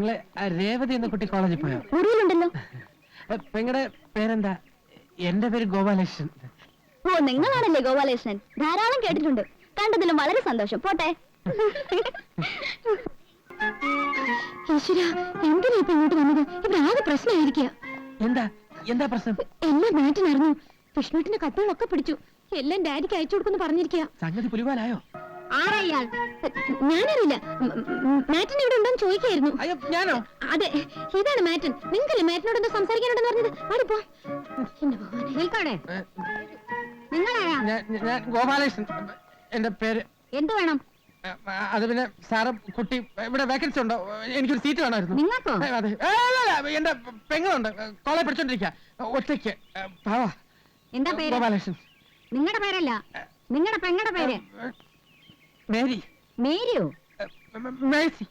നിങ്ങളെ രേവതി എന്ന കുട്ടി കോളേജിൽ പോയോ? മുറിയിലുണ്ടല്ലോ. പെങ്ങളുടെ പേരെന്താ? എന്റെ പേര് ഗോപാലകൃഷ്ണൻ. ഓ, നിങ്ങളാണല്ലേ ഗോപാലകൃഷ്ണൻ? ധാരാളം കേട്ടിട്ടുണ്ട്. കണ്ടതിലും വളരെ സന്തോഷം. പോട്ടെ. ഈശ്വര, എന്തിനാ ഇപ്പൊ ഇങ്ങോട്ട് വന്നത്? ഇവിടെ ആകെ പ്രശ്നമായിരിക്കുക. എന്താ എന്താ പ്രശ്നം? എല്ലാം മാറ്റിനറിഞ്ഞു. വിഷ്ണുട്ടിന്റെ കത്തുകളൊക്കെ പിടിച്ചു. എല്ലാം ഡാഡിക്ക് അയച്ചു കൊടുക്കുന്നു പറഞ്ഞിരിക്കുക. സംഗതി പുലിവാലായോ? ആരായാൾ? ഞാനറിയില്ല. മാറ്റൻ ഇവിടെ ഉണ്ടോന്ന് ചോദിക്കായിരുന്നു. അയ്യോ, ഞാനോ? അതെ, ഇതാണ് മാറ്റൻ. നിങ്ങല്ലേ മാറ്റനോട് എന്തോ സംസാരിക്കാനുണ്ടെന്ന് പറഞ്ഞത്? ആടിപ്പോ. നിൽക്കോടെ. നിങ്ങളാരാ? ഞാൻ ഗോപാലകൃഷ്ണൻ. എന്റെ പേര്. എന്ത് വേണം? അത് പിന്നെ സാറ് കുട്ടി ഇവിടെ വേക്കൻസി ഉണ്ടോ? എനിക്കൊരു സീറ്റ് വേണമായിരുന്നു. നിങ്ങൾക്കോ? അതെ. എന്റെ പെങ്ങളുണ്ട്, കോളേജ് പഠിച്ചോണ്ടിരിക്കുക, ഒറ്റയ്ക്ക്. എന്താ പേര്? ഗോപാലകൃഷ്ണൻ. നിങ്ങളുടെ പേരല്ല, നിങ്ങളുടെ പെങ്ങളുടെ പേര്. മേരി. മേരിയോ? മേഴ്സി.